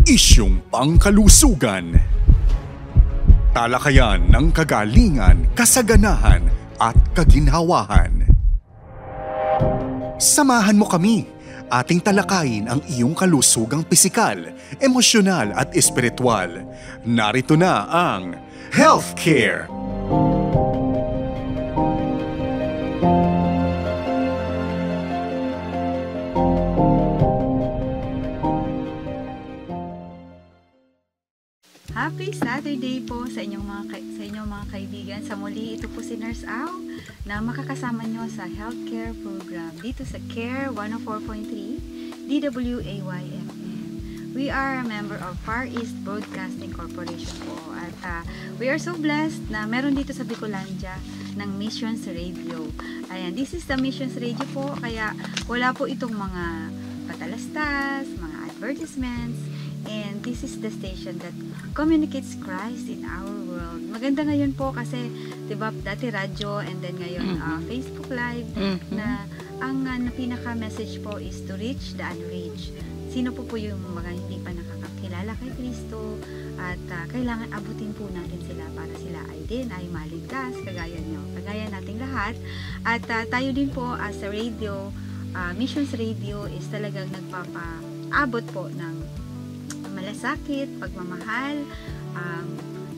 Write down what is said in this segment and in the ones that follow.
Isyung pangkalusugan. Talakayan ng kagalingan, kasaganahan at kaginhawahan. Samahan mo kami. Ating talakayin ang iyong kalusugang pisikal, emosyonal at espiritual. Narito na ang Healthcare. Happy Saturday po sa inyong mga kaibigan. Sa muli, ito po si Nurse Au na makakasama nyo sa healthcare program dito sa CARE 104.3 DWAY-FM. We are a member of Far East Broadcasting Corporation po at we are so blessed na meron dito sa Bicolandia ng Missions Radio. Ayan, this is the Missions Radio po, kaya wala po itong mga patalastas, mga advertisements, and this is the station that communicates Christ in our world. Maganda ngayon po kasi, diba, dati radyo and then ngayon Facebook Live, na ang pinaka-message po is to reach the unreached. Sino po yung mga hindi pa nakakakilala kay Kristo at kailangan abutin po natin sila para sila ay maligtas, kagaya nyo, kagaya nating lahat. At tayo din po as a radio, Missions Radio is talagang nagpapaabot po ng malasakit, pagmamahal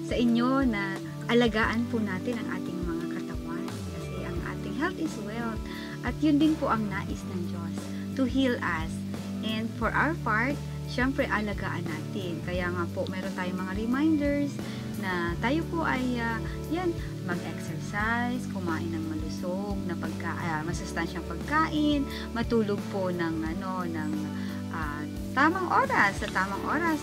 sa inyo na alagaan po natin ang ating mga katawan kasi ang ating health is wealth at yun din po ang nais ng Diyos, to heal us. And for our part, syempre alagaan natin. Kaya nga po meron tayong mga reminders na tayo po ay mag-exercise, kumain ng malusog na masustansyang pagkain, matulog po ng tamang oras,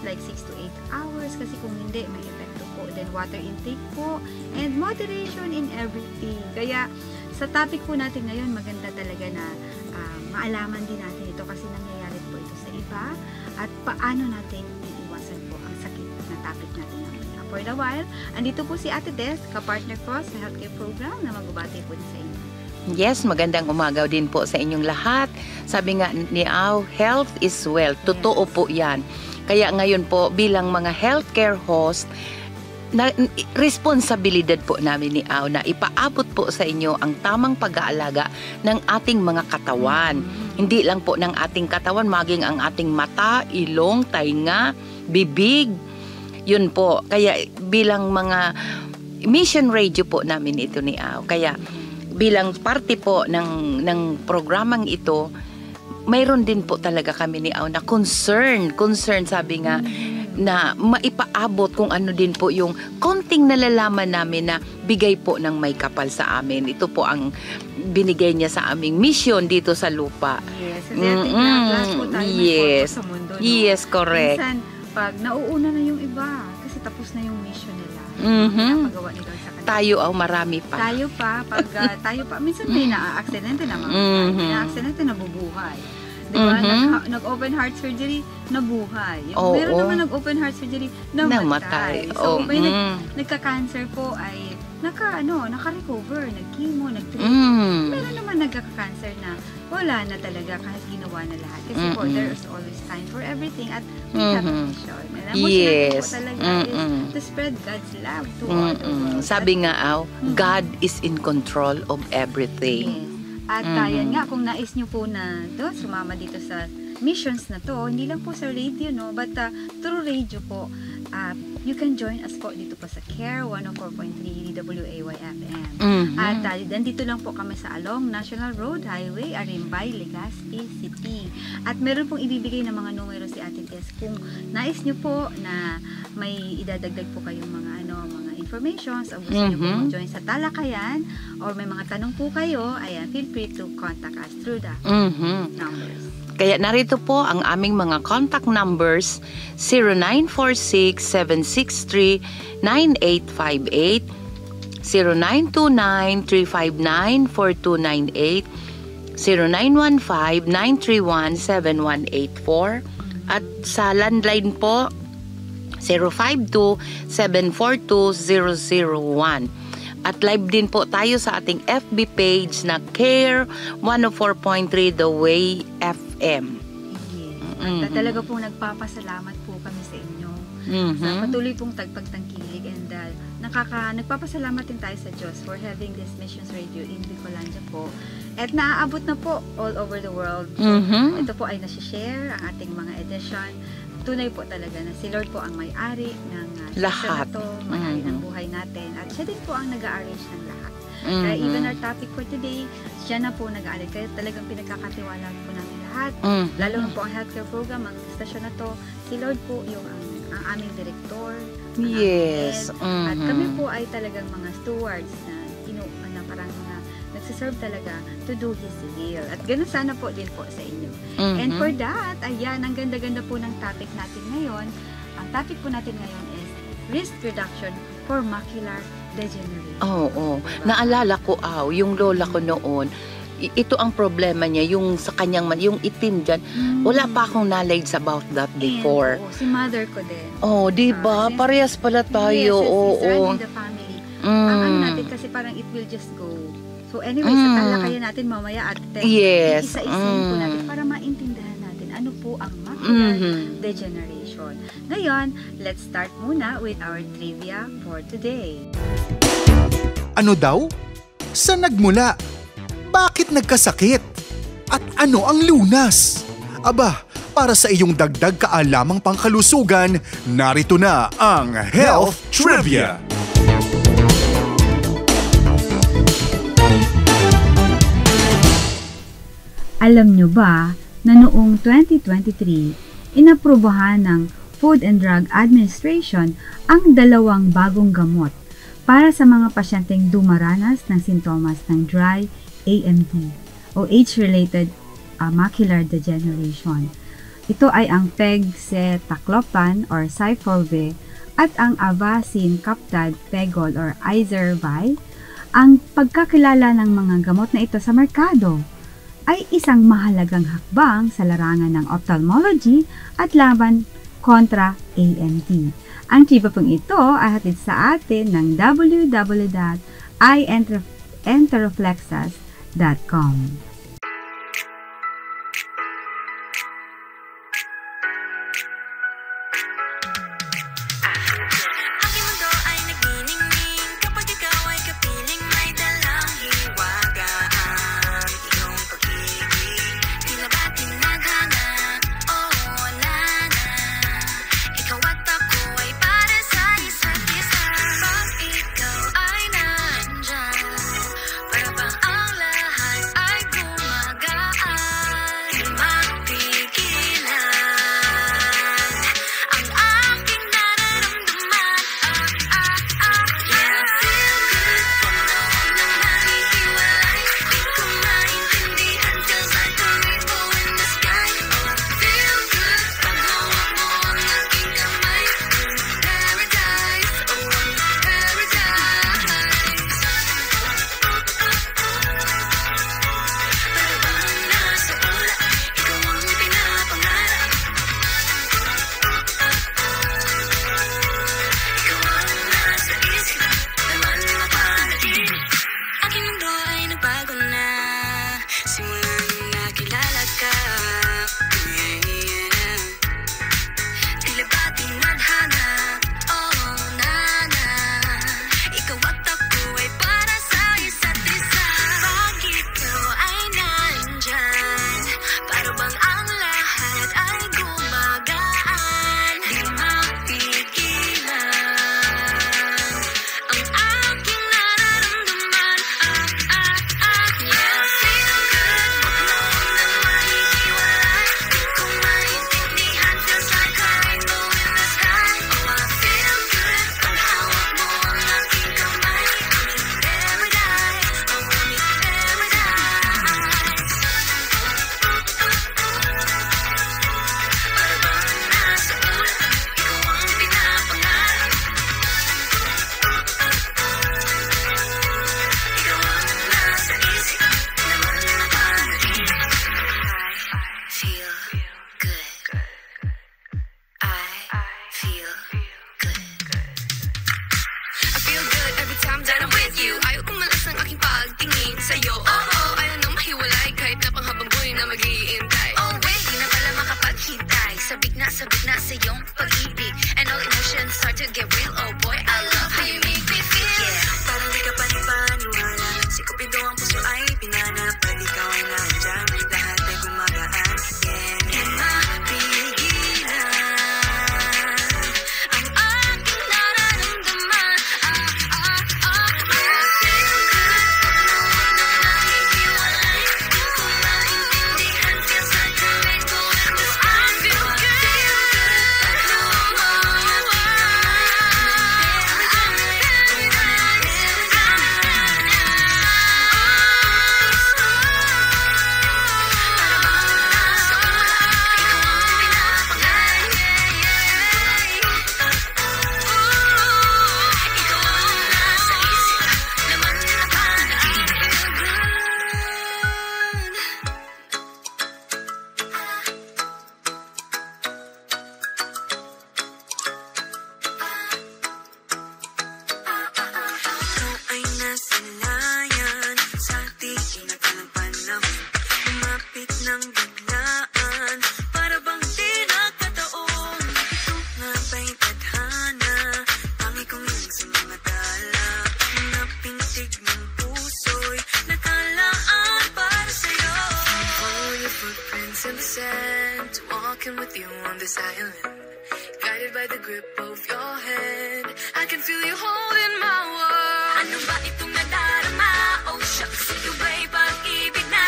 like 6 to 8 hours, kasi kung hindi, may epekto po. Then water intake po, and moderation in everything. Kaya sa topic po natin ngayon, maganda talaga na maalaman din natin ito kasi nangyayari po ito sa iba at paano natin iiwasan po ang sakit na topic natin mamaya. For the while, andito po si Ate Des, kapartner ko sa healthcare program na magbabati po din sa inyo. Yes, magandang umaga din po sa inyong lahat. Sabi nga ni Au, health is wealth. Totoo po yan. Kaya ngayon po, bilang mga healthcare host, responsibilidad po namin ni Au na ipaabot po sa inyo ang tamang pag-aalaga ng ating mga katawan. Hindi lang po ng ating katawan, maging ang ating mata, ilong, tainga, bibig. Yun po. Kaya bilang mga mission radio po namin ito ni Au. Kaya bilang parte po ng programang ito, mayroon din po talaga kami ni Au na concern, sabi nga, na maipaabot kung ano din po yung konting nalalaman namin na bigay po ng may kapal sa amin. Ito po ang binigay niya sa aming mission dito sa lupa. Yes, kasi lahat po tayo may sa mundo. No? Yes, correct. Minsan, pag nauuna na yung iba, kasi tapos na yung mission nila. Napagawa nila sa kanila. Tayo marami pa. Tayo pa, minsan may na-aksidente na mga na-aksidente na bubuhay. Diba? Nag-open heart surgery, nabuhay. Meron naman nag-open heart surgery, namatay. So, may nagka-cancer po ay naka-recover, nag-chemo, nag-treatment. Meron naman nagka-cancer na wala na talaga kahit ginawa na lahat. Kasi po, there's always time for everything at we have a mission. Yes. Po talaga is to spread God's love to all the world. Sabi nga, Au, God is in control of everything. Yes. At yan nga, kung nais nyo po na sumama dito sa missions na to, hindi lang po sa radio, no, but through radio po, you can join us po dito po sa CARE 104.3 DWAY-FM. At dito lang po kami sa Along National Road Highway, Arimbay, Legazpi City. At meron pong ibibigay na mga numero si Ate Tess. Kung nais nyo po na may idadagdag po kayong mga informations o gusto nyo po mag-join sa talakayan or may mga tanong po kayo, ayan, feel free to contact us through the numbers. Kaya narito po ang aming mga contact numbers: 0946-763-9858, 0929-359-4298, 0915-931-7184, at sa landline po 052-742-001. At live din po tayo sa ating FB page na CARE 104.3 The Way FM. Yes. At talaga po nagpapasalamat po kami sa sa patuloy pong tagpagtangkilik, and nagpapasalamat din tayo sa Diyos for having this Missions Radio in Bicolandia po. At naaabot na po all over the world. Ito po ay nasi-share ang ating mga edition. Tunay po talaga na si Lord po ang may-ari ng lahat. Na to, may-ari ng buhay natin. At siya din po ang nag-arrange ng lahat. Kaya even our topic for today, siya na po nag-aaral. Kaya talagang pinagkakatiwalaan po namin lahat. Lalo na po ang healthcare program, ang stasyon na to. Si Lord po yung ang aming direktor. Yes. At kami po ay talagang mga stewards na parang mga nagsiserve talaga to do His will. At ganun sana po din po sa inyo. And for that, ayan, ang ganda-ganda po ng topic natin ngayon. Ang topic po natin ngayon is risk reduction for macular degeneration. Oo. Naalala ko, yung lola ko noon, ito ang problema niya, yung sa kanyang, yung itim dyan. Wala pa akong knowledge about that before. And, si mother ko din. Diba? Parehas pala tayo. Yes, Oo. running the family. Ang ano natin kasi parang it will just go. So anyway, sa talakayan natin mamaya at isa-isahin po natin para maintindihan natin ano po ang macular degeneration. Ngayon, let's start muna with our trivia for today. Ano daw? Saan nagmula? Bakit nagkasakit? At ano ang lunas? Aba, para sa iyong dagdag kaalamang pangkalusugan, narito na ang Health Trivia! Alam nyo ba na noong 2023, inaprubahan ng Food and Drug Administration ang 2 bagong gamot para sa mga pasyenteng dumaranas ng sintomas ng dry AMD o age-related macular degeneration. Ito ay ang pegcetaclopan or Syfovre at ang Avastin Captad Pegol or Izervay. Ang pagkakilala ng mga gamot na ito sa merkado ay isang mahalagang hakbang sa larangan ng ophthalmology at laban kontra AMD. Ang trivia pong ito ay hatid sa atin ng www.ienteroflexas.com. Sabik na sa iyong pag-ibig. And all emotions start to get real. Oh boy, I love how you make me feel. Yeah. Parang di ka panipaniwala, si Cupido ang puso ay pinanap. Pag ikaw ay nandyan, lahat ay gumagaan. Yeah. Di mapigilan ang aking nararamdaman. I feel good pag nawag nang nakikiwalay. Di ko maintindihan, feels like a rainbow. 'Cause I feel good pag nawawala ka na. Ikaw ay nasilayan sa tingin na panahon. Lumapit ng biglaan, para bang di nagkataon. Ito nga ba'y tadhana, tangi kong ilang sa mga dala. Mga pintig ng puso'y nakalaan para sa'yo. Follow your footprints in the sand, walking with you on this island, guided by the grip of your hand. I can feel you holding my world. Ano ba itong nadarama? Oh shucks, ito ba'y pag-ibig na?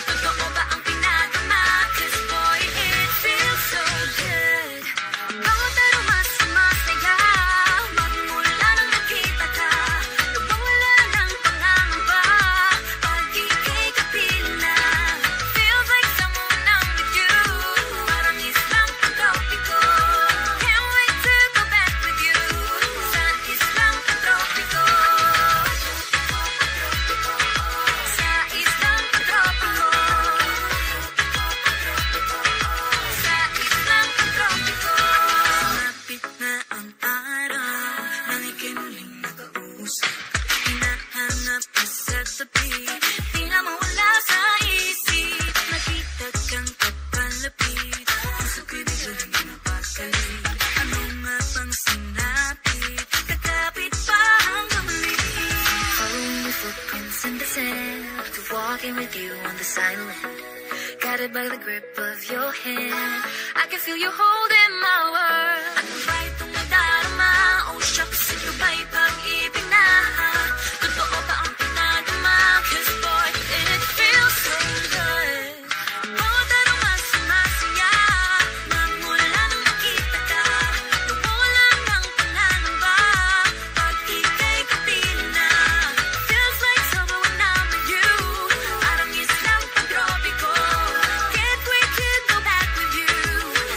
Totoo ba ang pinagama? 'Cause boy, it feels so good. Bawat aroma sumasaya, magmula nang nakita ka. Nawawala ng pangangamba, pag ika'y kapiling na. Feels like someone I'm with you, parang islang pagkopiko. Can't wait to go back with you, sa islang pagkopiko. Sa islang pagkopiko. Sa islang pagkopiko. Malapit na ang araw, nang ika'y muling nakausap. Hinahanap ka sa tabi, Di na mawala sa isip. nakita kang kapalapit. Puso ko'y biglang napakalit. Ano nga bang sinapit? Kakapit pa hanggang muli. Following your footprints in the sand, walking with you on this island, guided by the grip of your hand. I can feel you holding my world. Ano ba itong nadarama? Oh shucks, ito ba'y pag-ibig na? Totoo ba ang pinagama? 'Cause boy, it feels so good. Bawat aroma sumasaya, magmula nang nakita ka. Nawawala ng pangangamba, pag ika'y kapiling na. Feels like summer when I'm with you, parang islang pagtropiko. Can't wait to go back with you,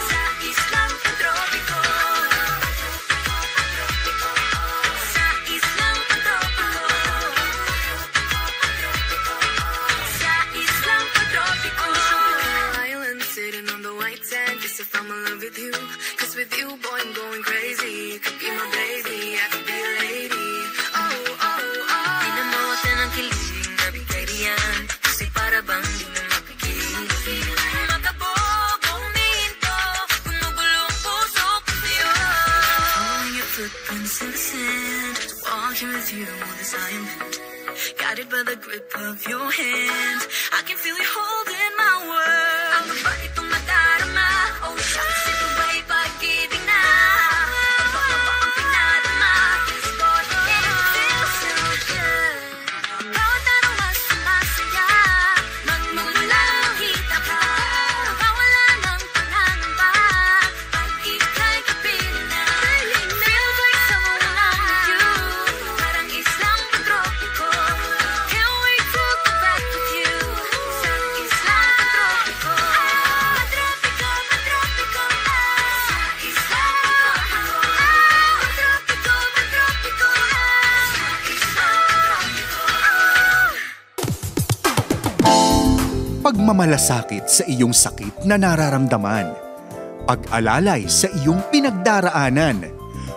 sa islang pagtropiko. Sa islang pagtropiko. Sa islang pagtropiko. Island sitting on the white sand, guess if I'm in love with you. 'Cause with you, boy, I'm going crazy. You could be my baby, I could be a lady. Oh, oh, oh. Di na mawala ng kilig, nabigay riyan. Kasi para bang di na mapigil. Makabog, huminto, gumugulo ang puso ko sa'yo. Following your footprints in the sand, walking with you on this island, guided by the grip of your hand. I can feel you holding my world. Ano ba itong nadarama? Oh shucks, ito ba'y pag-ibig na? Totoo ba ang pinadama? 'Cause boy, it feels so good. Bawat aroma sumasaya, magmula nang nakita ka. Nawawala ng pangangamba, pag ika'y kapiling na. Feels like someone I'm with you, parang islang pagtropiko. Can't wait to go back with you, sa islang pagtropiko. Pagtropiko, pagtropiko, sa islang pagtropiko. Pagtropiko, pagtropiko, sa islang pagtropiko. Pagmamalasakit sa iyong sakit na nararamdaman, pag-alalay sa iyong pinagdaraanan,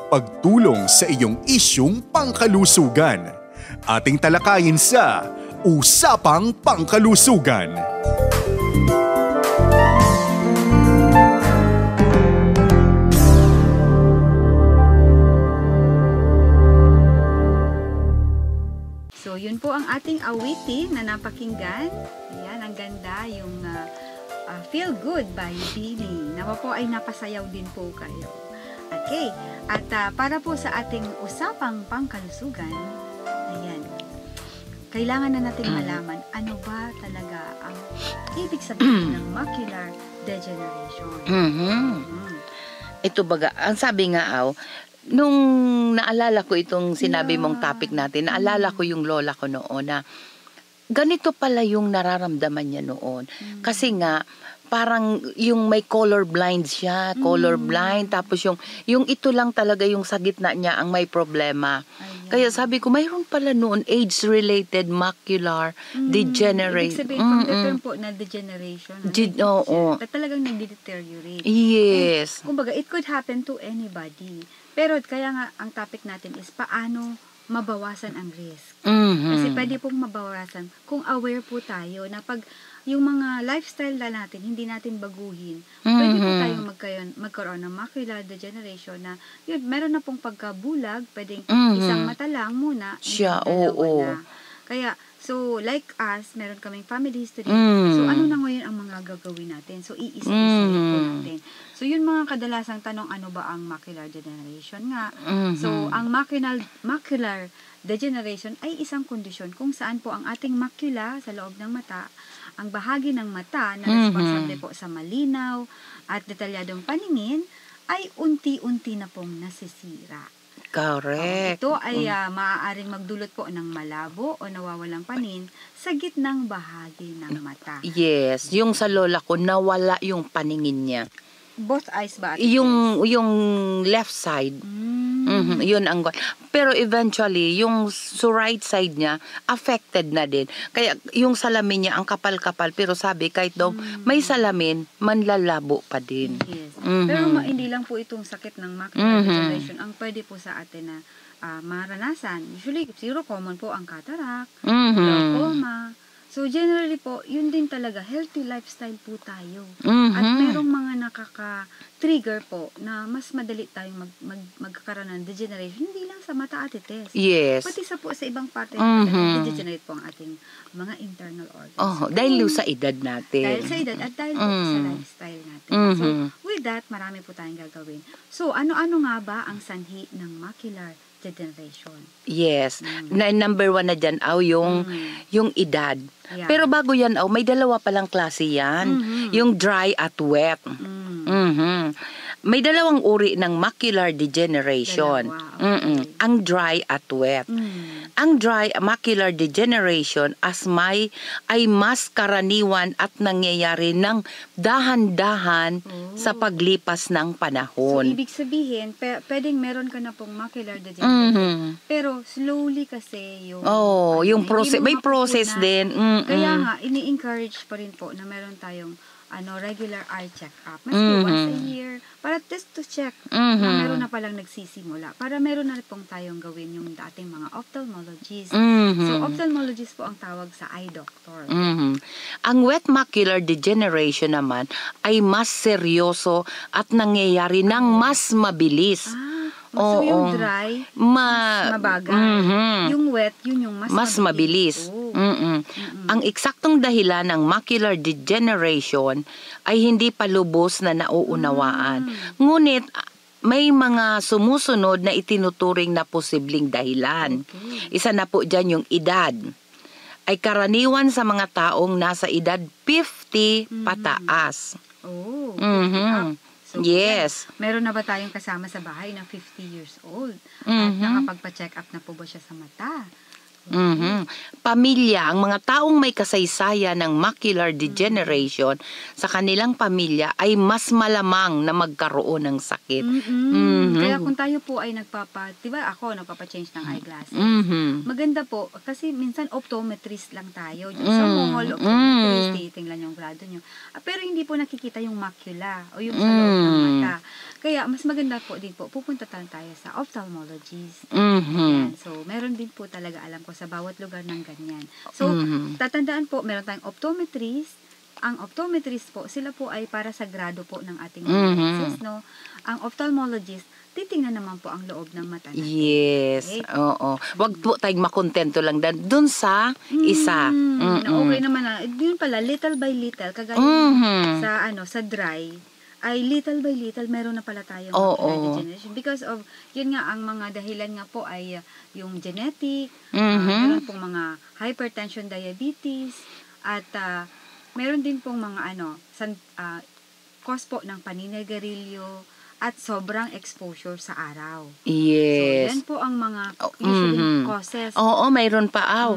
pagtulong sa iyong isyung pangkalusugan. Ating talakayin sa Usapang Pangkalusugan. Yun po ang ating awitin na napakinggan. Ayan, ang ganda yung Feel Good by Billy. Nawa po ay napasayaw din po kayo. Okay, at para po sa ating usapang pangkalusugan, ayan, kailangan na natin malaman ano ba talaga ang ibig sabihin ng macular degeneration. Ito baga, ang sabi nga nung naalala ko itong sinabi mong topic natin, naalala ko yung lola ko noon na ganito pala yung nararamdaman niya noon. Kasi nga, parang yung may color blind siya, color blind, tapos yung ito lang talaga yung sa gitna niya ang may problema. Kaya sabi ko, mayroon pala noon age-related macular degeneration. Ibig sabihin, from the term po na degeneration, talagang nag-deteriorate. Yes. And, kumbaga, it could happen to anybody. Pero kaya nga, ang topic natin is paano mabawasan ang risk. Kasi pwede pong mabawasan kung aware po tayo na pag yung mga lifestyle na natin, hindi natin baguhin, pwede po tayong magkaroon ng macular degeneration na, yun, meron na pong pagkabulag, pwedeng isang mata lang muna, siya, na. Kaya, so, like us, meron kaming family history. So, ano na ngayon ang mga gagawin natin? So, iisa-isa po natin. So, yun mga kadalasang tanong, ano ba ang macular degeneration nga? So, ang macular degeneration ay isang kondisyon kung saan po ang ating macula sa loob ng mata, ang bahagi ng mata na responsable po sa malinaw at detalyadong paningin ay unti-unti na pong nasisira. Correct. Ito ay maaaring magdulot po ng malabo o nawawalang panin sa gitnang bahagi ng mata. Yes, yung sa lola ko, nawala yung paningin niya. Both eyes ba? Yung left side. Yun ang pero eventually yung right side niya affected na din. Kaya yung salamin niya ang kapal-kapal, pero sabi kahit daw may salamin, manlalabo pa din. Yes. Pero hindi lang po itong sakit ng macular degeneration ang pwede po sa atin na maranasan. Usually zero common po ang cataract, glaucoma. So, generally po, yun din talaga, healthy lifestyle po tayo. At merong mga nakaka-trigger po na mas madali tayong magkakaroon ng degeneration, hindi lang sa mata at itis. Yes. Pati sa ibang parte ng degenerate po ang ating mga internal organs. Dahil sa edad natin. Dahil sa edad at dahil po sa lifestyle natin. So, with that, marami po tayong gagawin. So, ano-ano nga ba ang sanhi ng macular degeneration? Yes. Number 1 na dyan, yung edad. Yeah. Pero bago yan, may dalawa palang klase yan. Yung dry at wet. May dalawang uri ng macular degeneration. Okay. Ang dry at wet. Ang dry macular degeneration ay mas karaniwan at nangyayari ng dahan-dahan sa paglipas ng So, panahon. ibig sabihin, pwedeng meron ka na pong macular degeneration, pero slowly kasi yung... yung process, may process din. Kaya nga, ini-encourage pa rin po na meron tayong regular eye check-up. Maski once a year, para just to check na meron na palang nagsisimula. Para meron na rin pong tayong gawin yung dating mga ophthalmologist. So, ophthalmologist po ang tawag sa eye doctor. Ang wet macular degeneration naman ay mas seryoso at nangyayari ng mas mabilis. So, yung dry, mas mabagal. Yung wet, yun yung mas mabilis. Ang eksaktong dahilan ng macular degeneration ay hindi pa lubos na nauunawaan. Ngunit, may mga sumusunod na itinuturing na posibleng dahilan. Isa na po dyan yung edad. Ay karaniwan sa mga taong nasa edad 50 pataas. So, yes. Meron na ba tayong kasama sa bahay na 50 years old? At nakapagpa-check up na po ba siya sa mata? Pamilya, ang mga taong may kasaysayan ng macular degeneration sa kanilang pamilya ay mas malamang na magkaroon ng sakit. Kaya kung tayo po ay diba ako nagpapa-change ng eyeglasses, maganda po, kasi minsan optometrist lang tayo. Sa mall, optometrist, titingnan yung grado nyo. Pero hindi po nakikita yung macula o yung sa loob ng mata. Kaya mas maganda po din po, pupunta tayo sa ophthalmologist. So, meron din po talaga, alam ko, sa bawat lugar ng ganyan. So, tatandaan po, meron tayong optometrist. Ang optometrist po, sila po ay para sa grado po ng ating lenses, no? Ang ophthalmologist, titingnan naman po ang loob ng mata natin. Yes, Okay? oo. Wag po tayong makontento lang dun sa isa. Na okay naman na. Yun pala, little by little, kagaya sa dry, ay little by little, meron na pala tayong macular degeneration. Because of, yun nga, ang mga dahilan nga po ay yung genetic, meron pong mga hypertension, diabetes, at meron din pong mga cause po ng paninigarilyo, at sobrang exposure sa araw. Yes. So, yan po ang mga usually causes. Oo, mayroon pa.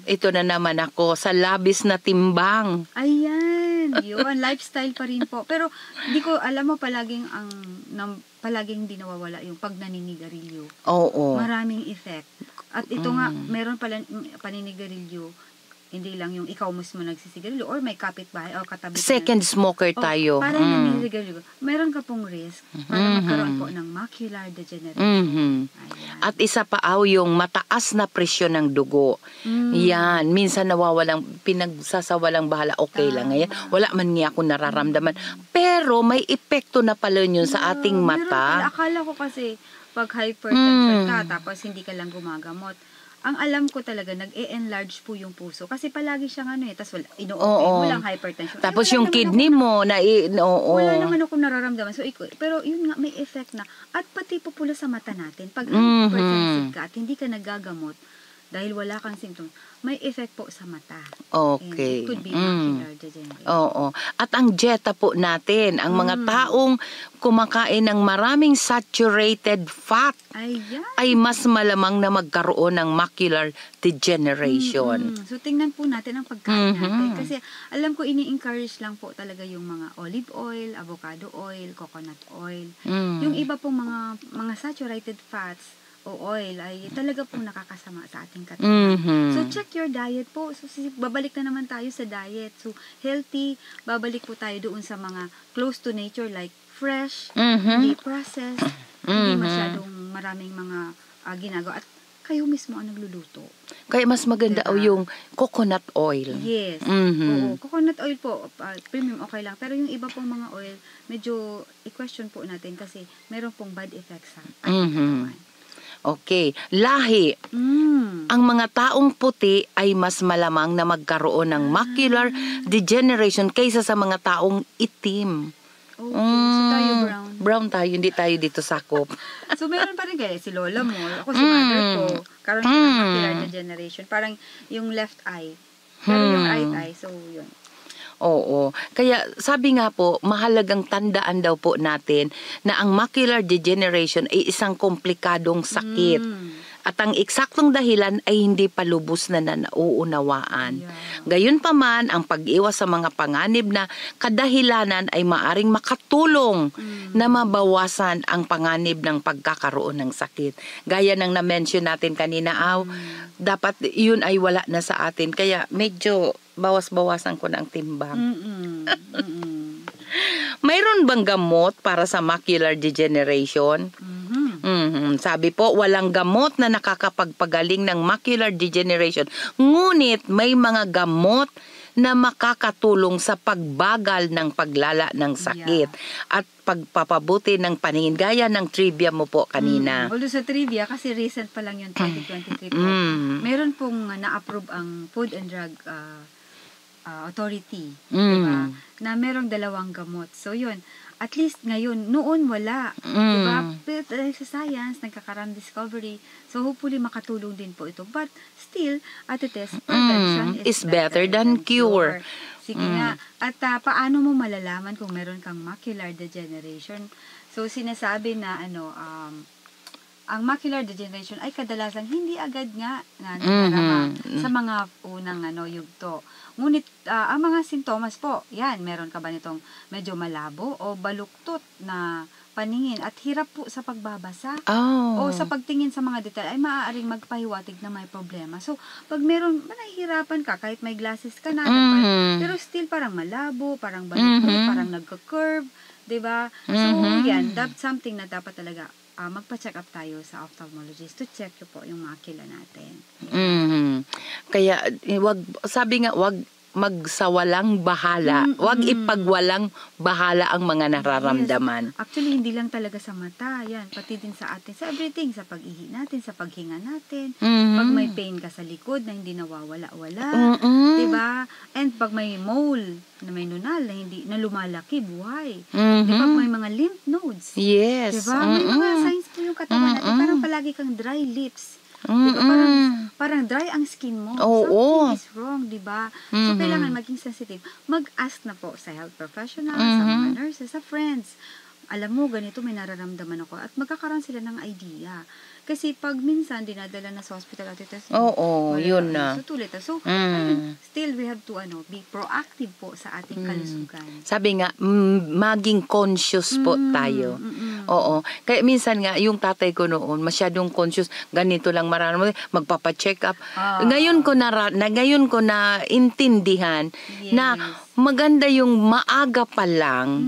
Ito na naman ako, sa labis na timbang. Ayan, yun, lifestyle pa rin po. Pero, di ko, alam mo, palaging hindi nawawala yung pag naninigarilyo. Oo. Maraming effect. At ito nga, meron pala paninigarilyo, hindi lang yung ikaw mismo nagsisigarilyo or may kapitbahay o katabi. Second smoker tayo. Parang naninigarilyo. Meron ka pong risk para magkaroon po ng macular degeneration. At isa pa yung mataas na presyon ng dugo. Yan, minsan pinagsasawalang bahala, okay lang ngayon. Wala man niya ako nararamdaman. Pero may epekto na pala yun sa ating mata. Meron pala. Akala ko kasi pag hypertension ka tapos hindi ka lang gumagamot. Ang alam ko talaga, nag-e-enlarge po yung puso. Kasi palagi siyang tapos ino-open mo lang hypertension. Tapos yung kidney mo, wala naman ako nararamdaman. So, pero yun nga, may effect na. At pati po pula sa mata natin, pag hypertensive ka at hindi ka nagagamot, dahil wala kang symptoms, may effect po sa mata. Okay. And it could be macular degeneration. Oo. At ang dieta po natin, ang mga taong kumakain ng maraming saturated fat, ay mas malamang na magkaroon ng macular degeneration. So, tingnan po natin ang pagkain natin. Kasi, alam ko, ini-encourage lang po talaga yung mga olive oil, avocado oil, coconut oil. Yung iba pong mga saturated fats, o oil ay talaga pong nakakasama sa ating katawan. So, check your diet po. So, babalik na naman tayo sa diet. So, healthy, babalik po tayo doon sa mga close to nature like fresh, hindi processed, hindi masyadong maraming mga ginagawa. At kayo mismo ang nagluluto. Kaya mas maganda yung coconut oil. Yes. Oo. Coconut oil po, premium okay lang. Pero yung iba pong mga oil, medyo i-question po natin kasi meron pong bad effects sa ating katawan. Okay. Lahi. Ang mga taong puti ay mas malamang na magkaroon ng macular degeneration kaysa sa mga taong itim. Okay. So tayo brown. Brown tayo, hindi tayo dito sakop. So meron pa rin kaya si lola mo, ako si mother ko, karoon siya ng macular degeneration. Parang yung left eye. Pero yung right eye, so yun. Oo. Kaya sabi nga po, mahalagang tandaan daw po natin na ang macular degeneration ay isang komplikadong sakit. At ang eksaktong dahilan ay hindi pa lubos na nauunawaan. Gayunpaman, ang pag-iwas sa mga panganib na kadahilanan ay maaring makatulong na mabawasan ang panganib ng pagkakaroon ng sakit. Gaya ng na-mention natin kanina, dapat yun ay wala na sa atin. Kaya medyo bawas-bawasan ko na ang timbang. Mayroon bang gamot para sa macular degeneration? Sabi po, walang gamot na nakakapagpagaling ng macular degeneration. Ngunit may mga gamot na makakatulong sa pagbagal ng paglala ng sakit at pagpapabuti ng paningin. Gaya ng trivia mo po kanina. Although sa trivia, kasi recent pa lang yung 2023 po, meron pong na-approve ang Food and Drug Authority, diba? Na merong 2 gamot. So yun, at least ngayon, noon wala. Diba? Pero sa science, nagkakaroon discovery. So hopefully makatulong din po ito. But still, at it is, prevention is better than cure. Sige nga. At paano mo malalaman kung meron kang macular degeneration? So sinasabi na ang macular degeneration ay kadalasang hindi agad nga nadarama sa mga unang yugto. Ngunit ang mga sintomas po, yan, meron ka ba nitong medyo malabo o baluktot na paningin at hirap po sa pagbabasa o sa pagtingin sa mga detalye ay maaaring magpahiwatig na may problema. So, pag meron, nahihirapan ka kahit may glasses ka na, pero still parang malabo, parang baluktot, parang nagka-curve, diba? So, yan, that's something na dapat talaga magpa-check up tayo sa ophthalmologist to check po yung macula natin. Kaya sabi nga wag magsawalang bahala. Huwag ipagwalang bahala ang mga nararamdaman. Yes. Actually, hindi lang talaga sa mata. Yan, pati din sa atin, sa everything, sa pag-ihi natin, sa paghinga natin. Pag may pain ka sa likod na hindi nawawala-wala. Diba? And pag may mole na may nunal na hindi na lumalaki, buhay. Diba? May mga lymph nodes. Yes. Diba? May mga signs po yung katawan natin. Parang palagi kang dry lips. Diba? Parang dry ang skin mo. Something is wrong, diba? So, kailangan maging sensitive. Mag-ask na po sa health professional, sa mga nurses, sa friends. Alam mo, ganito may nararamdaman ako. At magkakaroon sila ng idea. Kasi pag minsan dinadala na sa hospital at ito, yun na. Sutulit. So, ayun, still we have to be proactive po sa ating kalusugan. Sabi nga, maging conscious po tayo. Oo. Kaya minsan nga, yung tatay ko noon, masyadong conscious, ganito lang marami, magpapacheck up. Ngayon ko na intindihan na maganda yung maaga pa lang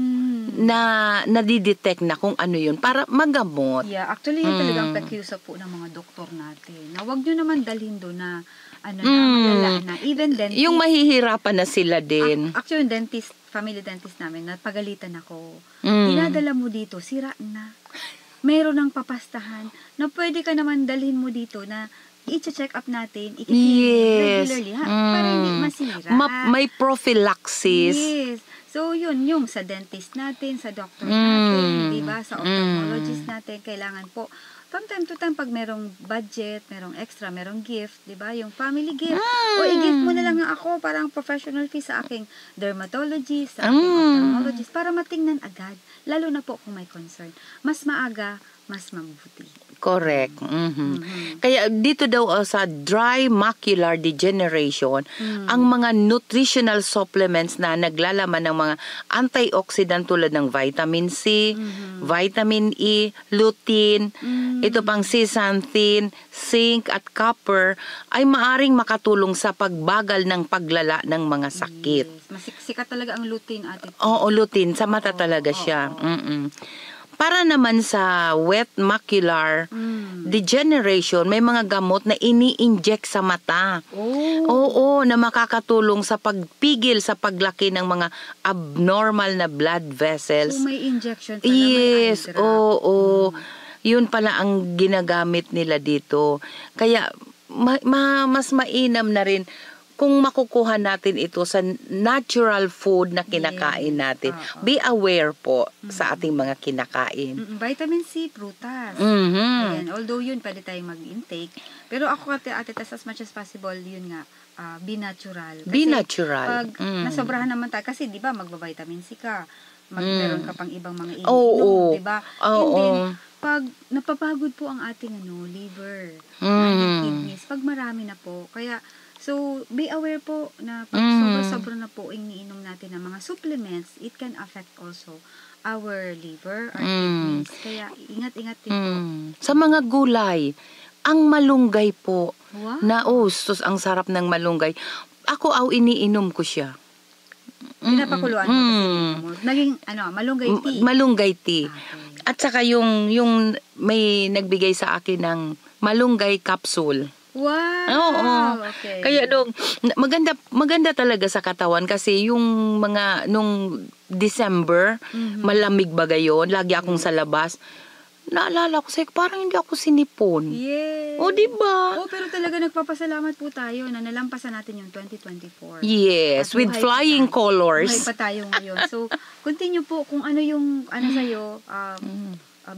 na nadidetect na kung ano yun para magamot. Yeah, actually yun talaga ang pakiusap po ng mga doktor natin. Na wag nyo naman dalhin doon na malala na. Even dentist. Yung mahihirapan na sila din. Actually, dentist, family dentist namin, napagalitan ako. Dinadala mo dito, sira na. Meron ng papastahan na pwede ka naman dalhin mo dito na i-check up natin, regularly, para hindi masira. May prophylaxis. Yes. So, yun, yung sa dentist natin, sa doctor natin, diba? Sa ophthalmologist natin, kailangan po, from time to time, pag merong budget, merong extra, merong gift, diba? Yung family gift. O, i-gift mo na lang ako, parang professional fee sa aking dermatologist, sa aking ophthalmologist, para matingnan agad. Lalo na po kung may concern. Mas maaga, mas mabuti. Correct. Kaya dito daw sa dry macular degeneration, ang mga nutritional supplements na naglalaman ng mga antioxidant tulad ng vitamin C, vitamin E, lutein, ito pang zeaxanthin, zinc at copper ay maaring makatulong sa pagbagal ng paglala ng mga sakit. Yes. Masiksikat talaga ang lutein, ate. Oo, lutein. Sa mata talaga siya. Para naman sa wet macular degeneration, may mga gamot na ini-inject sa mata. Oo, na makakatulong sa pagpigil sa paglaki ng mga abnormal na blood vessels. So, may injection pala, yes, may eye drop. oo. Yun pala ang ginagamit nila dito. Kaya, mas mainam na rin kung makukuha natin ito sa natural food na kinakain natin. Be aware po sa ating mga kinakain. Vitamin C, prutas. Ayan, although yun, pwede tayong mag-intake. Pero ako, ate, as much as possible, yun nga, be natural. Kasi be natural. Pag nasobrahan naman tayo, kasi di ba, magba-vitamin C ka, magmeron ka pang ibang mga iniinom, di ba? And then, pag napapagod po ang ating liver, kidneys, pag marami na po, kaya so, be aware po na pag sobra-sobra na po iniinom natin ng mga supplements, it can affect also our liver, our kidneys. Kaya, ingat-ingat din po. Sa mga gulay, ang malunggay po, Wow. sus, ang sarap ng malunggay. Ako, iniinom ko siya. Pinapakuluan mo. Naging, malunggay tea. Malunggay tea. Okay. At saka yung may nagbigay sa akin ng malunggay capsule. Wow! Oo. Okay. Kaya maganda talaga sa katawan kasi yung mga nung December, malamig ba gayon, lagi akong sa labas. Naalala ko sa'yo, parang hindi ako sinipon. Yes. O, diba? Pero talaga nagpapasalamat po tayo na nalampasan natin yung 2024. Yes, At with buhay flying pa tayo. colors. Buhay pa tayo ngayon. So, continue po kung ano yung, sa'yo,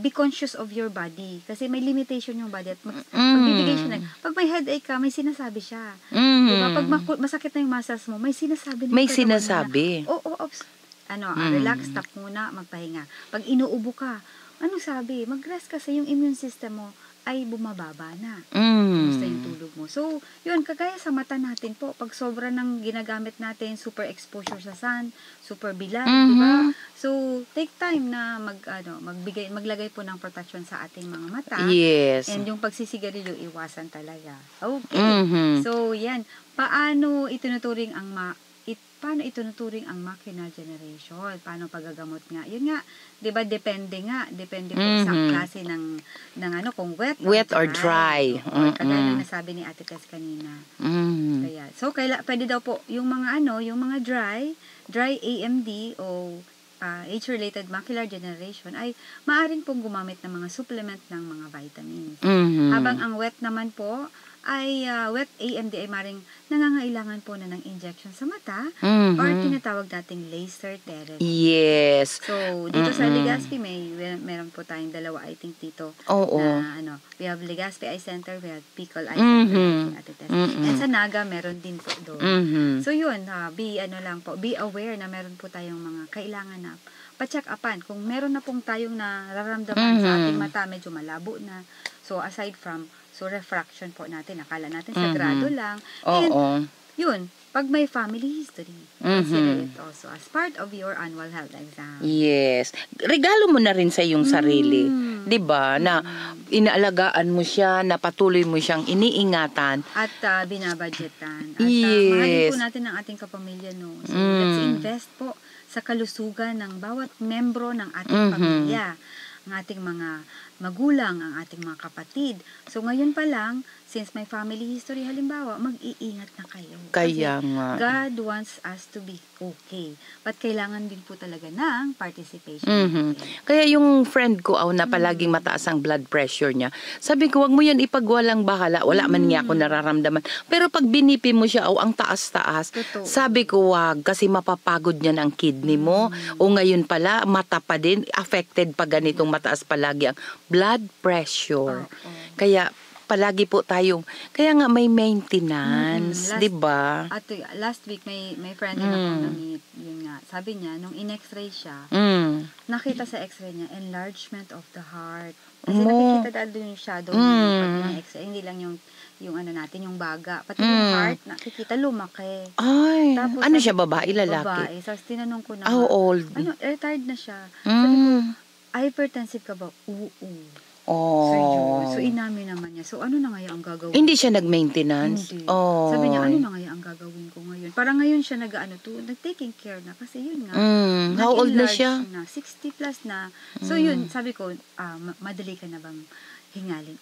be conscious of your body. Kasi may limitation yung body at magbibigay siya pag may headache ka, may sinasabi siya. Diba? Pag masakit na yung muscles mo, may sinasabi. May sinasabi. Relax, stop muna, magpahinga. Pag inuubo ka, anong sabi? Mag-rest kasi yung immune system mo ay bumababa na. Gusto yung tulog mo. So, yun, kagaya sa mata natin po, pag sobra ng ginagamit natin, super exposure sa sun, super bilag, di ba? So, take time na maglagay po ng protection sa ating mga mata. Yes. And yung pagsisigarilyo, iwasan talaga. Okay. So, yan. Paano itinuturing ang paano ituturing ang macular degeneration? Paano paggagamot nga? Yun nga, 'di ba, depende po sa klase ng ano, kung wet or dry. Or kagaya ng nasabi ni Ate Tess kanina. Kaya, so pwede daw po yung mga dry AMD o age-related macular degeneration ay maaring pong gumamit ng mga supplement ng mga vitamins. Habang ang wet naman po ay wet AMD ay maring nangangailangan po na ng injection sa mata or tinatawag nating laser therapy. Yes. So, dito sa Legazpi, meron po tayong dalawa, I think, dito. Na, we have Legazpi Eye Center, we have Bicol Eye Center, and sa Naga, meron din po doon. So, yun, be aware na meron po tayong mga kailangan na pa-check upan. Kung meron na pong tayong nararamdaman sa ating mata, medyo malabo na. So, aside from refraction po natin, akala natin sagrado lang. And, yun, pag may family history, consider it also as part of your annual health exam. Yes. Regalo mo na rin sa iyong sarili. 'Di ba? Na inaalagaan mo siya, na patuloy mo siyang iniingatan. At binabudgetan. At mahalin po natin ang ating kapamilya, no? So, let's invest po sa kalusugan ng bawat membro ng ating pamilya. Ang ating mga magulang, ang ating mga kapatid. So, ngayon pa lang, since may family history, halimbawa, mag-iingat na kayo. Kaya kasi nga. God wants us to be okay. But kailangan din po talaga ng participation. Kaya yung friend ko, na palaging mataas ang blood pressure niya, sabi ko, wag mo yan ipagwalang bahala. Wala man niya ako nararamdaman. Pero pag binipi mo siya, ang taas-taas, sabi ko, wag, kasi mapapagod niyan ang kidney mo. O ngayon pala, mata pa din, affected pa ganitong mataas palagi ang blood pressure. Kaya, palagi po tayong, kaya nga may maintenance, di ba? At last week, may friend din ako na-meet, yun nga, sabi niya, nung in-x-ray siya, nakita sa x-ray niya, enlargement of the heart. Kasi nakikita dahil doon yung shadow ng x-ray, hindi lang yung ano natin, yung baga. Pati yung heart, nakikita lumaki. Ay, tapos, ano siya, babae, lalaki? Babae. So, tinanong ko na, how old? Retired na siya. Sabi ko, hypertensive ka ba? So, inamin naman niya. So, ano na ngayon ang gagawin? Hindi siya nag-maintenance? Hindi. Sabi niya, ano na ngayon ang gagawin ko ngayon? Parang ngayon siya nag-taking care na. Kasi yun nga. How old na siya? 60 plus na. So, yun, sabi ko, madali ka na bang hingalin?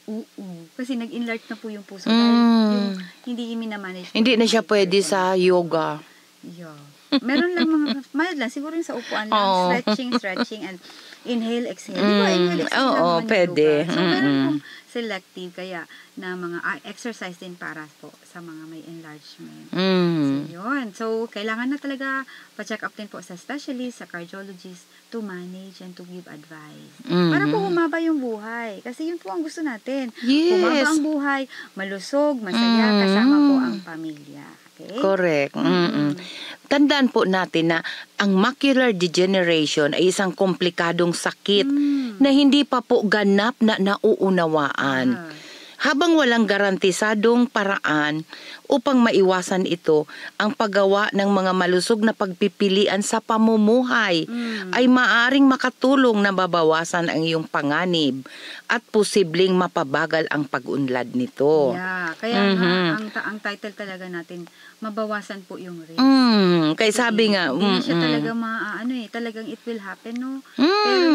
Kasi nag-enlarge na po yung puso. Dahil hindi minamanage. Hindi na siya pwede sa yoga. Yeah. Meron lang mga, mild lang, siguro yung sa upuan lang, stretching, and inhale, exhale. Di ba, inhale, exhale lang pwede. So, meron pong selective, kaya na mga exercise din para po sa mga may enlargement. So, yun. So, kailangan na talaga pa-check up din po sa specialist, sa cardiologist, to manage and to give advice. Para po humaba yung buhay. Kasi yun po ang gusto natin. Yes. Humaba ang buhay, malusog, masaya, kasama po ang pamilya. Okay? Correct. Tandaan po natin na ang macular degeneration ay isang komplikadong sakit na hindi pa po ganap na nauunawaan. Habang walang garantisadong paraan upang maiwasan ito, ang paggawa ng mga malusog na pagpipilian sa pamumuhay ay maaring makatulong na babawasan ang iyong panganib at posibleng mapabagal ang pag-unlad nito. Yeah, kaya ang title talaga natin, mabawasan po yung risk. Kaya sabi nga, hindi siya talaga talagang it will happen, no? Pero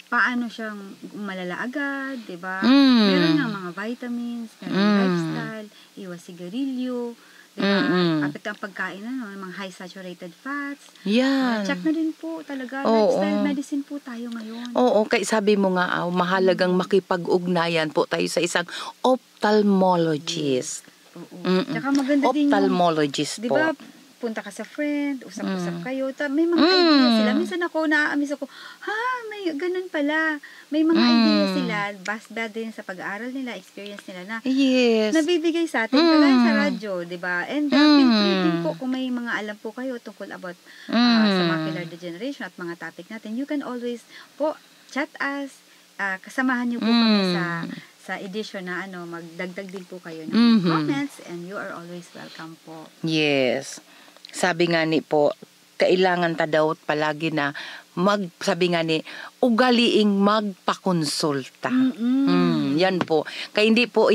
paano siyang malala agad, 'di ba? Meron ng mga vitamins, meron lifestyle, iwas sigarilyo, 'di ba? Kapit ang pagkain mga high saturated fats. Yan. Check na din po talaga, lifestyle medicine po tayo ngayon. Kaya sabi mo nga, mahalagang makipag-ugnayan po tayo sa isang ophthalmologist. Tsaka maganda din yung, ophthalmologist po. Diba, punta ka sa friend, usap-usap kayo, may mga idea sila. Minsan ako, naaamis ako, may ganun pala. May mga idea sila, bad din sa pag-aaral nila, experience nila na nabibigay sa atin, kagaya sa radyo, diba? And feel free din po kung may mga alam po kayo tungkol about sa macular degeneration at mga topic natin, you can always po chat us, kasamahan niyo po kami sa edition na magdagdag din po kayo ng comments, and you are always welcome po. Yes. Sabi nga ni po, kailangan ta daw palagi na sabi nga ni, ugaliing magpakonsulta. Yan po. Kaya hindi po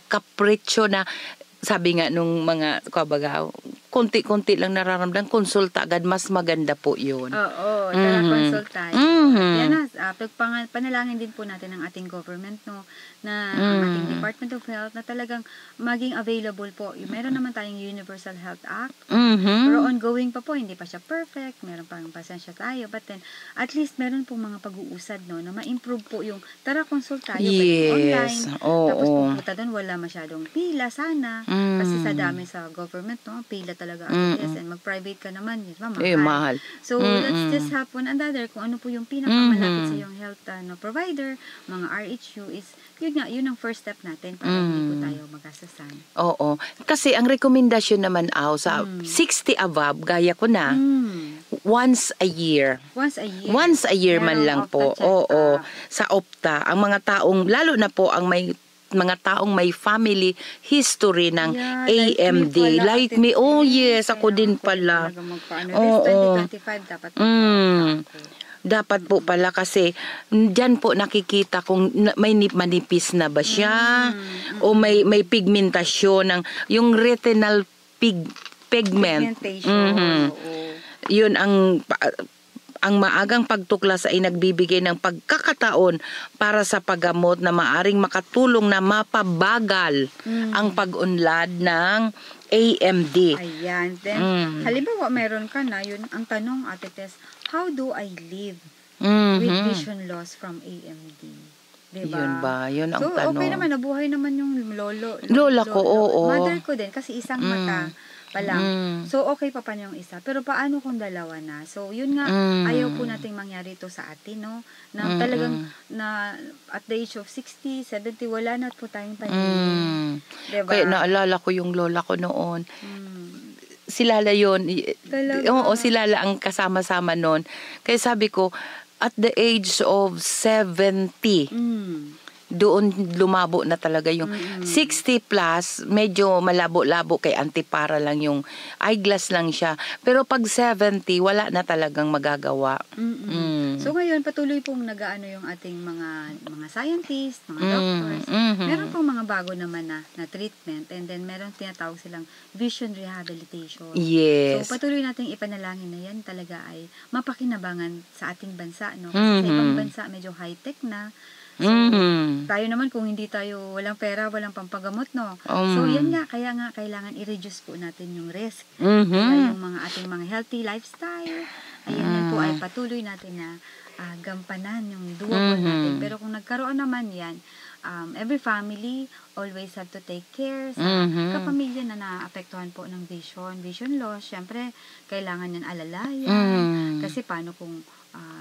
kapritsyo na, sabi nga nung mga, konti-konti lang nararamdaman, konsulta agad, mas maganda po yun. Oo, tara consult tayo. Yan na, panalangin din po natin ang ating government, no, na ang ating Department of Health na talagang maging available po. Meron naman tayong Universal Health Act, pero ongoing pa po, hindi pa siya perfect, meron pang pasensya tayo, but then, at least meron po mga pag-uusad, no, na ma-improve po yung, tara consult tayo, online, tapos pupunta doon, wala masyadong pila sana, kasi sa dami sa government, no, pila talaga and mag-private ka naman, mahal. So, let's just have one another kung ano po yung pinakamalapit sa yung health provider, mga RHU is, yun ang first step natin para hindi po tayo magasasan. Oo. Kasi ang rekomendasyon naman sa 60 above, gaya ko na, once a year. Once a year man lang po. Oo. Sa Opta. Ang mga taong, lalo na po ang mga taong may family history ng AMD. Like me. Oh, yes. Ako din pala. Oo. 2025 dapat dapat po pala kasi dyan po nakikita kung may manipis na ba siya o may pigmentasyon ng yung retinal pigment. Yun ang maagang pagtuklas ay nagbibigay ng pagkakataon para sa paggamot na maaring makatulong na mapabagal ang pag-unlad ng AMD. Ayan. Then, halimbawa meron ka na, yun ang tanong, Ate Tess, how do I live with vision loss from AMD? Diba? Yun ba? Yun ang so, tanong. okay naman, nabuhay naman yung lola ko, oo. Mother ko din, kasi isang mata pa lang. So, okay pa yung isa. Pero paano kung dalawa na? So, yun nga, ayaw po nating mangyari ito sa atin, no? Na talagang, na at the age of 60, 70, wala na po tayong paningin. Diba? Kaya naalala ko yung lola ko noon. Si Lala yun. Oo, si Lala ang kasama-sama noon. Kaya sabi ko, at the age of 70, doon lumabo na talaga yung 60 plus, medyo malabo-labo kay antipara lang yung eyeglass lang siya. Pero pag 70, wala na talagang magagawa. So ngayon, patuloy pong nag-aano yung ating mga scientists, mga doctors. Meron pong mga bago naman na treatment, and then meron tinatawag silang vision rehabilitation. Yes. So patuloy nating ipanalangin na yan talaga ay mapakinabangan sa ating bansa, no? Kasi sa ibang bansa medyo high-tech na. So, tayo naman kung hindi tayo walang pera, walang pampagamot, no? So, yan nga, kaya nga, kailangan i-reduce po natin yung risk. Kaya yung ating mga healthy lifestyle, yan po ay patuloy natin na gampanan yung doable natin. Pero kung nagkaroon naman yan, every family always have to take care sa kapamilya na naapektuhan po ng vision loss. Syempre, kailangan yan alalayan. Kasi paano kung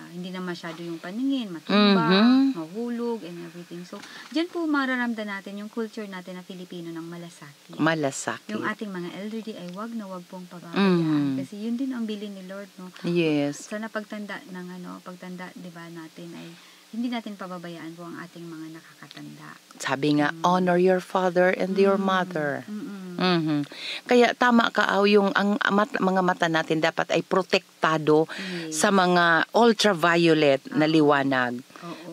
hindi na masyado yung paningin, matumba, mahulog, and everything. So, dyan po mararamdaman natin yung culture natin na Filipino ng malasakit. Malasakit. Yung ating mga elderly ay wag na wag pong pababayaan. Kasi yun din ang bilin ni Lord, no? Yes. Sana pagtanda, di ba, natin ay hindi natin pababayaan po ang ating mga nakakatanda. Sabi nga, honor your father and your mother. Kaya tama ka, yung mga mata natin dapat ay protektado sa mga ultraviolet na liwanag.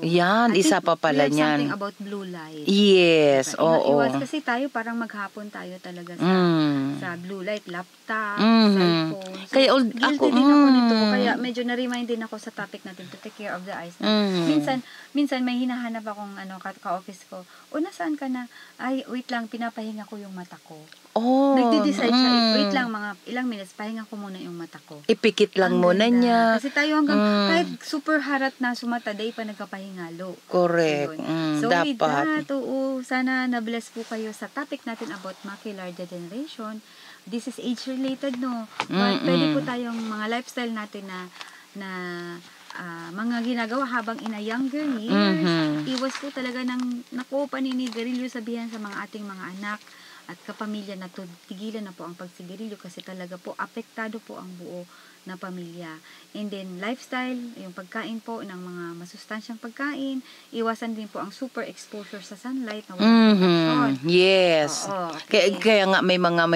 Yan, isa pa pala niyan. Something about blue light. Yes, diba? oo. Iwas kasi tayo, parang maghapon tayo talaga sa blue light, laptop, cellphone. So, kaya guilty din ako nito. Kaya medyo na-remind din ako sa topic natin to take care of the eyes. Minsan may hinahanap akong ka-office ko. O, nasaan ka na? Ay, wait lang, pinapahinga ko yung mata ko. Nagde-decide siya, wait lang, mga ilang minutes, pahinga ko muna yung mata ko. Ipikit lang muna niya. Kasi tayo hanggang, kahit super harat na sumata, day pa nagkapahingalo. Correct. So dapat. With that, sana na-bless po kayo sa topic natin about macular degeneration. This is age-related, no? But pwede po tayong mga lifestyle natin na mga ginagawa habang in a younger years. Iwas po talaga ng paninigarilyo, sabihan sa mga ating mga anak at kapamilya na tigilan na po ang pagsigarilyo kasi talaga po apektado po ang buo na pamilya. And then lifestyle, yung pagkain po ng mga masustansyang pagkain, iwasan din po ang super exposure sa sunlight na yes. Okay. Kaya nga may mga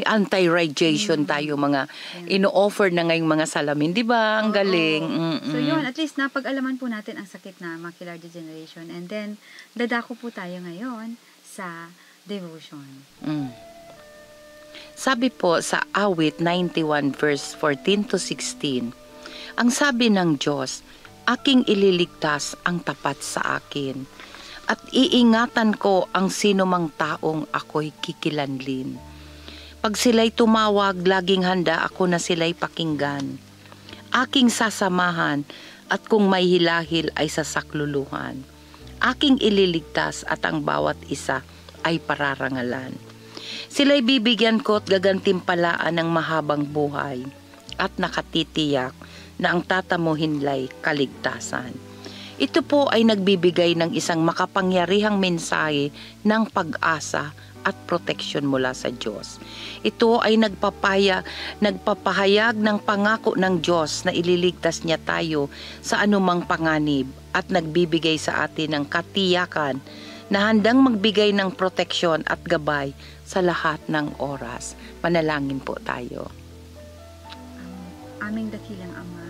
anti-radiation tayo, mga ino-offer na ngayong mga salamin, di ba? Ang galing. So yun, at least napag-alaman po natin ang sakit na macular degeneration. And then dadako po tayo ngayon sa devotion. Sabi po sa Awit 91 verse 14 to 16, ang sabi ng Diyos, aking ililigtas ang tapat sa akin, at iingatan ko ang sinumang taong ako'y kikilanlin. Pag sila'y tumawag, laging handa ako na sila'y pakinggan. Aking sasamahan, at kung may hilahil ay sasakluluhan. Aking ililigtas at ang bawat isa ay pararangalan. Sila'y bibigyan ko at gagantimpalaan ng mahabang buhay at nakatitiyak na ang tatamuhin lay kaligtasan. Ito po ay nagbibigay ng isang makapangyarihang mensahe ng pag-asa at proteksyon mula sa Diyos. Ito ay nagpapahayag ng pangako ng Diyos na ililigtas niya tayo sa anumang panganib at nagbibigay sa atin ng katiyakan na handang magbigay ng proteksyon at gabay sa lahat ng oras. Manalangin po tayo. Aming dakilang Ama,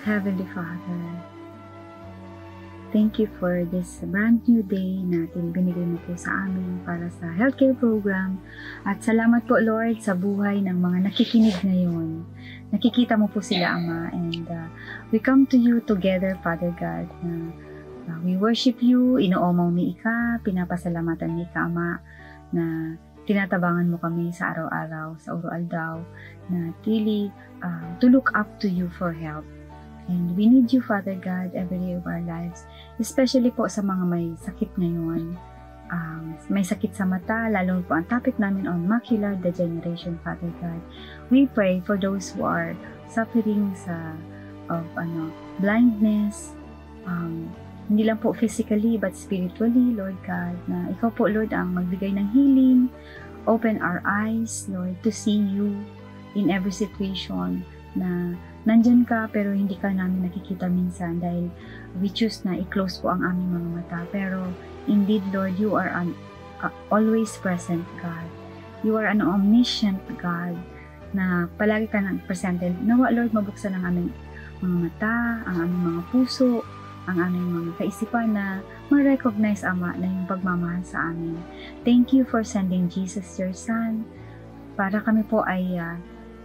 Heavenly Father, thank you for this brand new day natin binigay mo po sa amin para sa healthcare program. At salamat po, Lord, sa buhay ng mga nakikinig ngayon. Nakikita mo po sila, Ama, and we come to you together, Father God. We worship you, inoomaw ni Ika, pinapasalamatan ni Ika, Ama, na tinatabangan mo kami sa araw-araw, sa uro-aldaw, na really to look up to you for help. And we need you, Father God, every day of our lives. Especially po sa mga may sakit ngayon. May sakit sa mata, lalo po ang topic namin on macular degeneration, Father God. We pray for those who are suffering of blindness, hindi lang po physically but spiritually, Lord God, na ikaw po, Lord, ang magbigay ng healing. Open our eyes, Lord, to see you in every situation, na nandyan ka pero hindi ka namin nakikita minsan dahil we choose na i-close po ang aming mga mata. Pero indeed, Lord, you are always present God. You are an omniscient God na palagi ka nang presente. Nawa, Lord, mabuksan ang aming mga mata, ang aming mga puso, ang aming mga kaisipan na ma-recognize, Ama, na yung pagmamahal sa amin. Thank you for sending Jesus, your Son, para kami po ay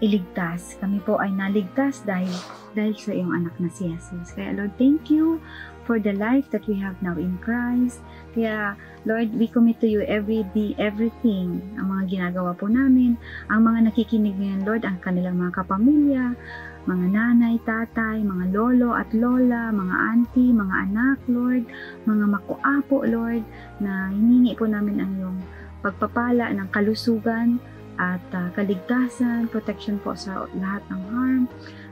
iligtas. Kami po ay naligtas dahil sa iyong anak na si Jesus. Kaya, Lord, thank you for the life that we have now in Christ. Kaya, Lord, we commit to you every day, everything, ang mga ginagawa po namin, ang mga nakikinig ngayon, Lord, ang kanilang mga kapamilya, mga nanay, tatay, mga lolo at lola, mga auntie, mga anak, Lord, mga makuapo, Lord, na hiningi po namin ang iyong pagpapala ng kalusugan at kaligtasan, protection po sa lahat ng harm,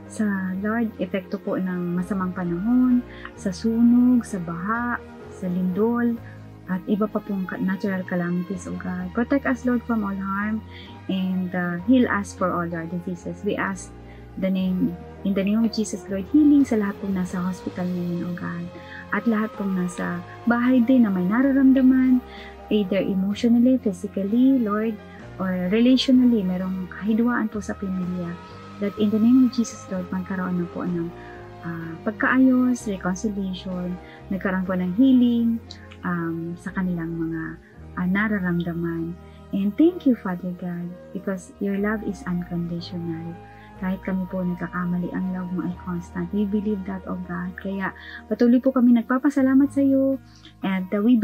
sa Lord, epekto po ng masamang panahon, sa sunog, sa baha, sa lindol, at iba pa pong natural calamities, O God. Protect us, Lord, from all harm, and heal us for all our diseases. We ask in the name of Jesus, Lord, healing sa lahat pong nasa hospital ngayon, O God, at lahat pong nasa bahay din na may nararamdaman, either emotionally, physically, Lord, or relationally, merong kahidwaan po sa pamilya, that in the name of Jesus, Lord, magkaroon na po ng pagkaayos, reconciliation, nagkaroon po ng healing sa kanilang mga nararamdaman. And thank you, Father God, because your love is unconditional. Kahit kami po nagkakamali, ang love mo ay constant. We believe that, O God. Kaya patuloy po kami nagpapasalamat sa iyo, and we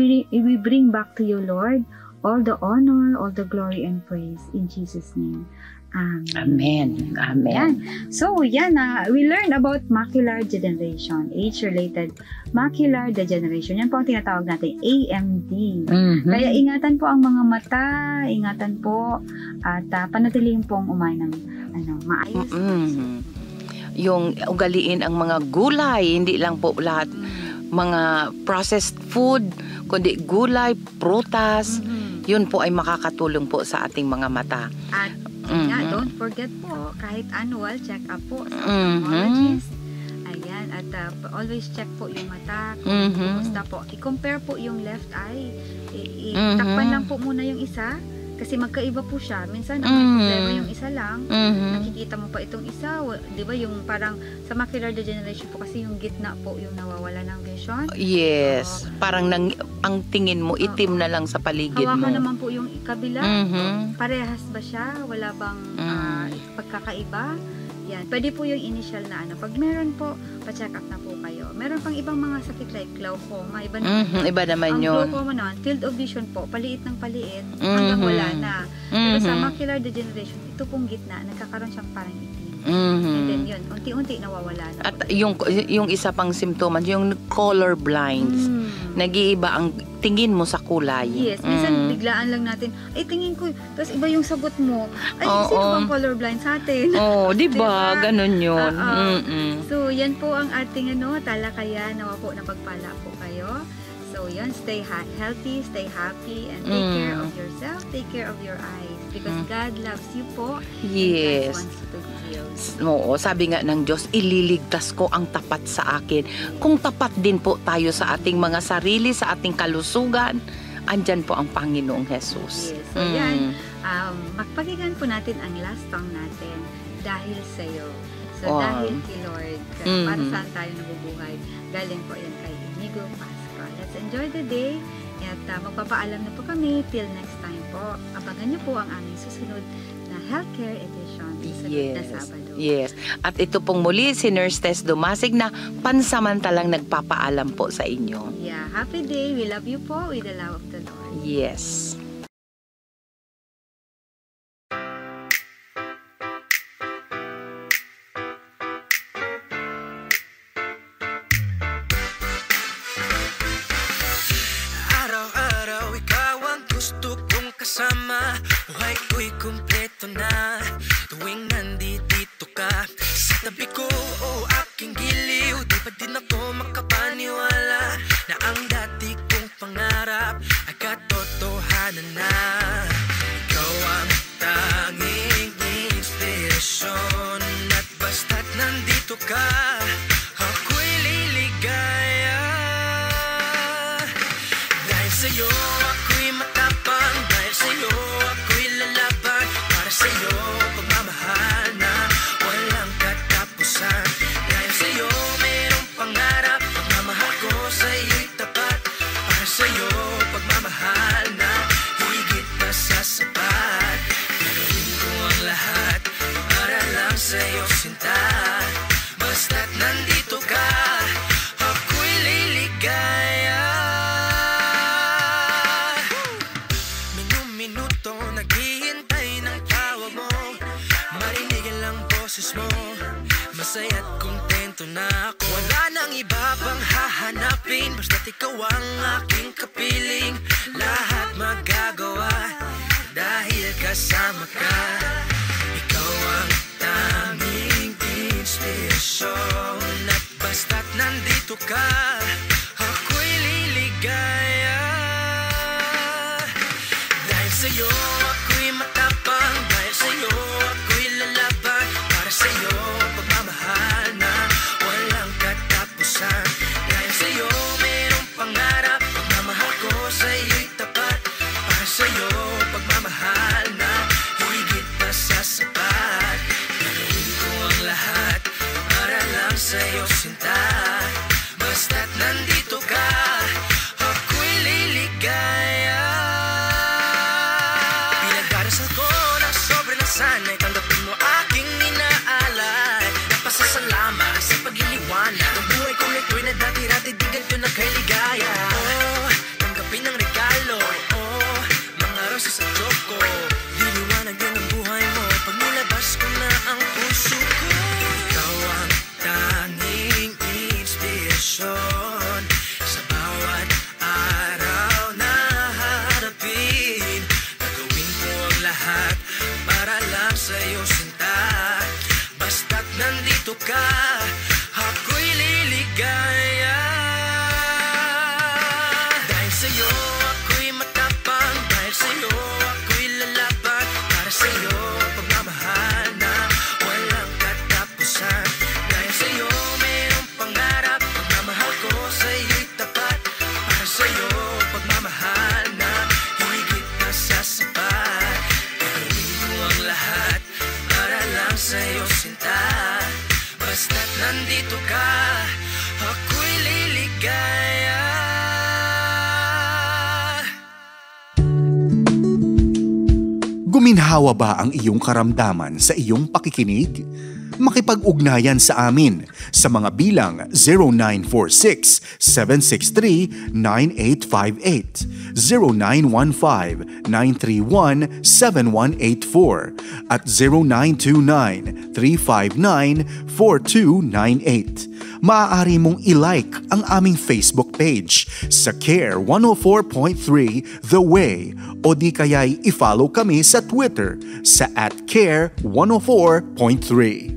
bring back to you, Lord, all the honor, all the glory and praise in Jesus' name. Amen. Amen. Yan. So, yan we learned about macular degeneration, age-related macular degeneration. Yan po ang tinatawag natin AMD. Mhm. Kaya ingatan po ang mga mata, ingatan po, at panatilihin pong umain ng maayos. Yung ugaliin ang mga gulay, hindi lang po lahat mga processed food, kundi gulay, prutas, yun po ay makakatulong po sa ating mga mata. At don't forget po, kahit annual check-up po sa ophthalmologist. Ayan, at always check po yung mata, kung kumusta po. I-compare po yung left eye. Takpan lang po muna yung isa, Kasi magkaiba po siya. Minsan, ang may problema yung isa lang. Mhm. Nakikita mo pa itong isa. Di ba yung parang sa macular degeneration po kasi yung gitna po yung nawawala ng vision. Yes. Parang ang tingin mo, itim na lang sa paligid mo. Hawakan naman po yung kabila. Mhm. Parehas ba siya? Wala bang pagkakaiba? Yan. Pwede po yung initial na ano. Pag meron po, pa-check up na po kayo. Meron pang ibang mga sakit like glaucoma. Iba naman. Iba naman Ang yun. glaucoma naman, field of vision po, paliit ng paliit, hanggang wala na. Pero sa macular degeneration, ito pong gitna, nagkakaroon siyang parang itim. And then yun, unti-unti nawawala na. At yung isa pang simptomas, yung color blinds. Nag-iiba ang tingin mo sa kulay. Yes, minsan biglaan lang natin, ay tingin ko, tapos iba yung sagot mo. Ay, sino bang colorblind sa atin? Di ba? Ganun yun. So, yan po ang ating talakayan. Nawa po napagpala po kayo. So, yan, stay healthy, stay happy, and take care of yourself, take care of your eyes. Because God loves you po. Yes. And God wants you to be healed. Oo, sabi nga ng Diyos, ililigtas ko ang tapat sa akin. Kung tapat din po tayo sa ating mga sarili, sa ating kalusugan, andyan po ang Panginoong Jesus. Yes. So, yan. Magpakinggan po natin ang last song natin, Dahil Sa'yo. So, dahil kay Lord, para saan tayo nabubuhay, galing po yan kay Inigo Pascual. Let's enjoy the day. At magpapaalam na po kami till next time po. Abangan niyo po ang aming susunod na Healthcare Edition. Susunod na Sabado. Yes. At ito pong muli si Nurse Tess Dumasig na pansamantalang nagpapaalam po sa inyo. Yeah. Happy day. We love you po with the love of the Lord. Yes. Araw-araw ikaw ang gusto kong kasama. Buhay ko'y kumpleto na tuwing nandito ka sa tabi ko o aking giliw. Di ba din ako makapaniwala na ang dati kong pangarap ay katotohanan na. Ikaw ang tanging inspirasyon at basta't nandito ka, ako'y liligaya. Dahil sa'yo ako'y matapang, dahil sa'yo ako'y lalaban, para sa'yo pagmamahal na walang katapusan. Dahil sa'yo mayroong pangarap, pagmamahal ko sa'yo'y tapat, para sa'yo pagmamahal na higit pa sa sapat. Gagawin ko ang lahat para lang sa'yo sinta, basta't nandito ka, ako'y liligaya. Minuto naghihintay ng tawag mo, marinig lang boses mo, masaya't kontento na ako. Wala nang iba pang hahanapin, basta't ikaw ang aking kapiling. Lahat magagawa dahil kasama ka. Ikaw ang tanging inspirasyon at basta't nandito ka, ako'y liligaya. Dahil sa'yo ako'y matapang, dahil sa'yo ako'y lalaban, para sa'yo pagmamahal na walang katapusan. Dahil sa'yo mayroong pangarap, pagmamahal ko sa'yo'y tapat, para sa'yo pagmamahal na higit pa sa sapat. Gagawin ko ang lahat para lang sa'yo sinta, basta't nandito ka, ako'y liligaya. Pinagdarasal ko na sobrang nasanay, tanggapin mo aking inaalay. Napasasalamat sa pag-iliwanag ng buhay ko nito'y na dati-rati di ganito nagkailigaya. Oh, tanggapin ang regalo, oh, mga rosas at choco. Diliwanag din ang buhay mo pag nilabas ko na ang puso ko. Ikaw ang tanging inspirasyon sa bawat araw na harapin. Gagawin ko ang lahat para lang sa'yo sinta, basta't nandito ka, ako'y liligaya. Dahil sa'yo ako'y matapang, dahil sa'yo ako'y lalaban, para sa'yo pagmamahal na walang katapusan. Dahil sa'yo mayroong pangarap, pagmamahal ko sa'yo'y tapat, para sa'yo pagmamahal na higit pa sa sapat. Basta't nandito ka, ako'y liligaya. Guminhawa ba ang iyong karamdaman sa iyong pakikinig? Makipag-ugnayan sa amin sa mga bilang 0946-763-9858, 0915-931-7184 at 0929-359-4298. Maaari mong i-like ang aming Facebook page sa Care 104.3 The Way o di kaya'y i-follow kami sa Twitter sa @Care104.3.